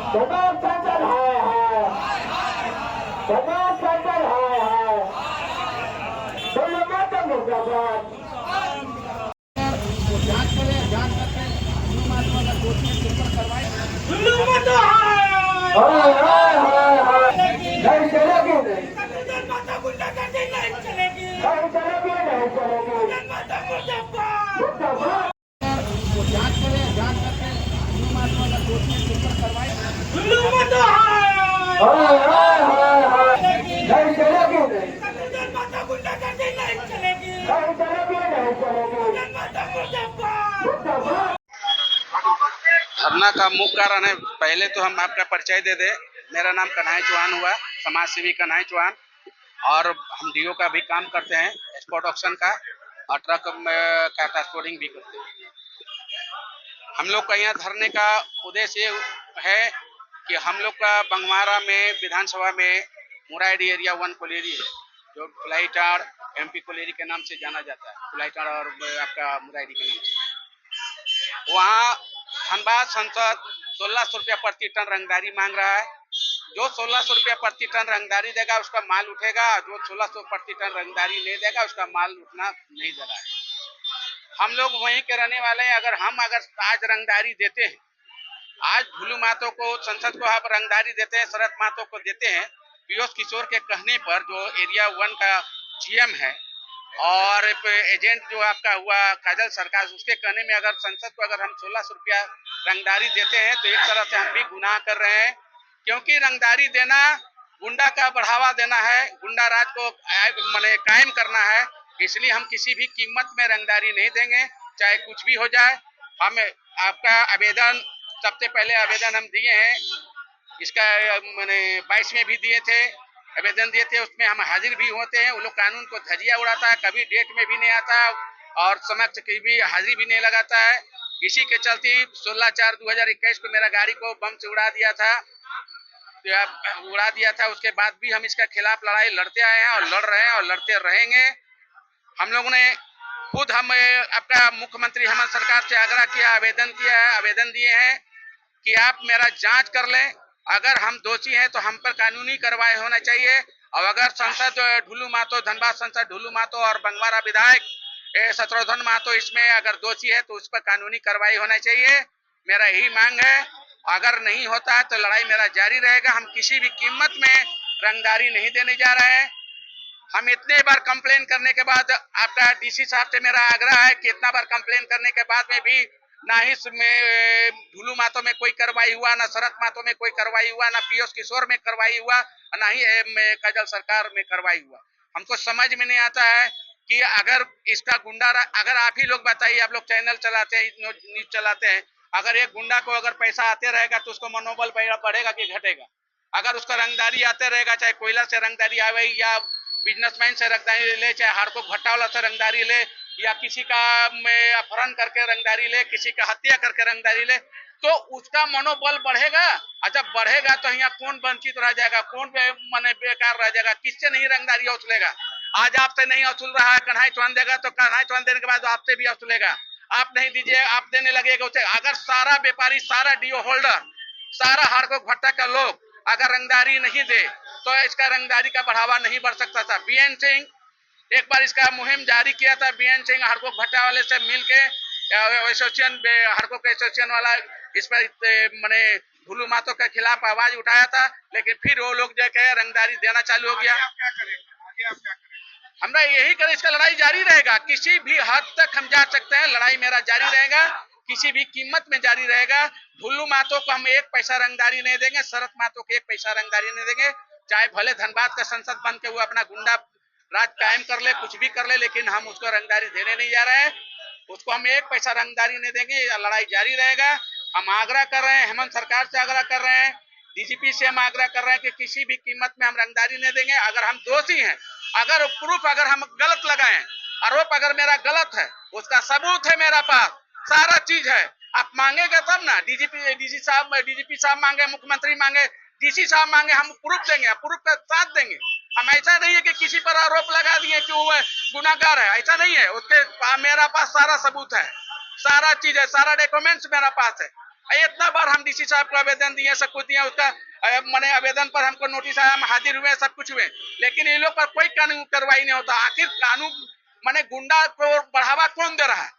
दबाव संकट है, दबाव संकट है, बोलो माता मुर्दाबाद। जांच करें, जांच करके हिंदू महात्मा का दोषी है पेपर करवाएं। हिंदू माता हाय हाय हाय हाय नहीं चलेगी नहीं, माता गुंडागर्दी नहीं चलेगी, नहीं चलेगी नहीं चलेगी, माता मुर्दाबाद। मुर्दाबाद। जांच करें, जांच करके हिंदू महात्मा का दोषी है पेपर करवाएं। हिंदू माता हाय हाय हाय हाय नहीं चलेगी नहीं, माता गुंडागर्दी नहीं चलेगी, नहीं चलेगी नहीं चलेगी, माता मुर्दाबाद। मुर्दाबाद। धरना का मुख्य कारण है, पहले तो हम आपका परिचय दे दें। मेरा नाम कन्हैया चौहान हुआ, समाज सेवी कन्हैया चौहान, और हम डीओ का भी काम करते हैं, एक्सपोर्ट ऑक्शन का, और ट्रक का ट्रांसपोर्टिंग भी करते हैं। हम लोग का यहाँ धरने का उद्देश्य ये है कि हम लोग का बंगवारा में विधानसभा में मुराइडी एरिया 1 कोलेरी है, जो कुलाईटाड़ MP कोलेरी के नाम से जाना जाता है, कुलाईटाड़ और आपका मुराइडी के नाम से। वहाँ धनबाद सांसद 1600 रुपया प्रति टन रंगदारी मांग रहा है। जो 1600 रुपया प्रति टन रंगदारी देगा उसका माल उठेगा, जो 1600 प्रति टन रंगदारी नहीं देगा उसका माल उठना नहीं दे रहा है। हम लोग वहीं के रहने वाले हैं। अगर आज रंगदारी देते हैं, आज भुलू मातो को, संसद को आप रंगदारी देते हैं, शरद मातो को देते हैं, पीयूष किशोर के कहने पर, जो एरिया 1 का GM है, और एजेंट जो आपका हुआ काजल सरकार, उसके कहने में अगर संसद को अगर हम 1600 रुपया रंगदारी देते हैं तो एक तरह से हम भी गुनाह कर रहे हैं, क्योंकि रंगदारी देना गुंडा का बढ़ावा देना है, गुंडा राज को माने कायम करना है। इसलिए हम किसी भी कीमत में रंगदारी नहीं देंगे, चाहे कुछ भी हो जाए। हम आपका आवेदन, सबसे पहले आवेदन हम दिए हैं, इसका मैंने 22 में भी दिए थे, आवेदन दिए थे, उसमें हम हाजिर भी होते हैं। वो लोग कानून को धजिया उड़ाता है, कभी डेट में भी नहीं आता और समय से कभी भी हाजिरी भी नहीं लगाता है। इसी के चलते 16/4/2021 को मेरा गाड़ी को बम से उड़ा दिया था। उसके बाद भी हम इसके खिलाफ लड़ाई लड़ते आए हैं और लड़ रहे हैं और लड़ते रहेंगे। हम लोगों ने खुद हम आपका मुख्यमंत्री हेमंत सरकार से आग्रह किया, आवेदन किया है, आवेदन दिए हैं कि आप मेरा जांच कर लें। अगर हम दोषी हैं तो हम पर कानूनी कार्रवाई होना चाहिए, और अगर संसद ढुलू मातो, धनबाद संसद ढुलू मातो और बंगवारा विधायक शत्रुघ्न मातो इसमें अगर दोषी है तो उस पर कानूनी कार्रवाई होना चाहिए। मेरा यही मांग है। अगर नहीं होता है तो लड़ाई मेरा जारी रहेगा। हम किसी भी कीमत में रंगदारी नहीं देने जा रहे हैं। हम इतने बार कंप्लेन करने के बाद, आपका DC साहब से मेरा आग्रह है कि इतना बार कंप्लेन करने के बाद में भी ना ही इसमें ढुलू मातो में कोई कार्रवाई हुआ, ना शरद मातो में कोई कार्रवाई हुआ, ना पीयूष किशोर में कार्रवाई हुआ, ना ही काजल सरकार में कार्रवाई हुआ। हमको समझ में नहीं आता है कि अगर इसका गुंडा, अगर आप ही लोग बताइए, आप लोग चैनल चलाते हैं, न्यूज चलाते हैं, अगर एक गुंडा को अगर पैसा आते रहेगा तो उसको मनोबल बढ़ेगा कि घटेगा? अगर उसका रंगदारी आते रहेगा, चाहे कोयला से रंगदारी आवे या बिजनेसमैन से रंगदारी ले, चाहे हार्को भट्टा वाला से रंगदारी ले, या किसी का अपहरण करके रंगदारी ले, किसी का हत्या करके रंगदारी ले, तो उसका मनोबल बढ़ेगा। और जब बढ़ेगा तो यहाँ कौन वंचित रह जाएगा, कौन माने बेकार रह जाएगा, किससे नहीं रंगदारी वसूलेगा? आज आपसे नहीं वसूल रहा है, कन्हैया चौहान देगा तो कन्हैया चौहान देने के बाद आपसे भी वसूलेगा। आप नहीं दीजिए, आप देने लगेगा उसे। अगर सारा व्यापारी, सारा DO होल्डर, सारा हार्को भट्टा का लोग अगर रंगदारी नहीं दे तो इसका रंगदारी का बढ़ावा नहीं बढ़ सकता था। BN सिंह एक बार इसका मुहिम जारी किया था, BN सिंह हार्को भट्टा वाले से मिलके एसोसिएशन, हार्को के एसोसिएशन वाला इस पर मैंने भुलू मातो के खिलाफ आवाज उठाया था, लेकिन फिर वो लोग जो है रंगदारी देना चालू हो गया। हमरा यही कर, इसका लड़ाई जारी रहेगा, किसी भी हद तक हम जा सकते हैं, लड़ाई मेरा जारी रहेगा, किसी भी कीमत में जारी रहेगा। भुल्लू मातो को हम 1 पैसा रंगदारी नहीं देंगे, शरद मातो को 1 पैसा रंगदारी नहीं देंगे, चाहे भले धनबाद का संसद बन के वो अपना गुंडा राज कायम कर ले, कुछ भी कर ले, लेकिन हम उसको रंगदारी देने नहीं जा रहे हैं। उसको हम 1 पैसा रंगदारी नहीं देंगे, लड़ाई जारी रहेगा। हम आग्रह कर रहे हैं, हेमंत सरकार से आग्रह कर रहे हैं, DGP से हम आग्रह कर रहे हैं कि किसी भी कीमत में हम रंगदारी नहीं देंगे। अगर हम दोषी हैं, अगर प्रूफ, अगर हम गलत लगाएं, आरोप अगर मेरा गलत है, उसका सबूत है मेरा पास, सारा चीज है, आप मांगेंगे तब ना। DGP साहब मांगे, मुख्यमंत्री मांगे, DC साहब मांगे, हम प्रूफ देंगे, प्रूफ का साथ देंगे। हम ऐसा नहीं है कि किसी पर आरोप लगा दिए कि वो गुनाहगार है, ऐसा नहीं है। उसके मेरा पास सारा सबूत है, सारा चीज है, सारा डॉक्यूमेंट्स मेरा पास है। इतना बार हम डीसी साहब को आवेदन दिए, सब कुछ दिए, उसका मैंने आवेदन पर हमको नोटिस आया, हम हाजिर हुए, सब कुछ हुए, लेकिन इन लोग पर कोई कानून कार्रवाई नहीं होता। आखिर कानून माने गुंडा को बढ़ावा कौन दे रहा है?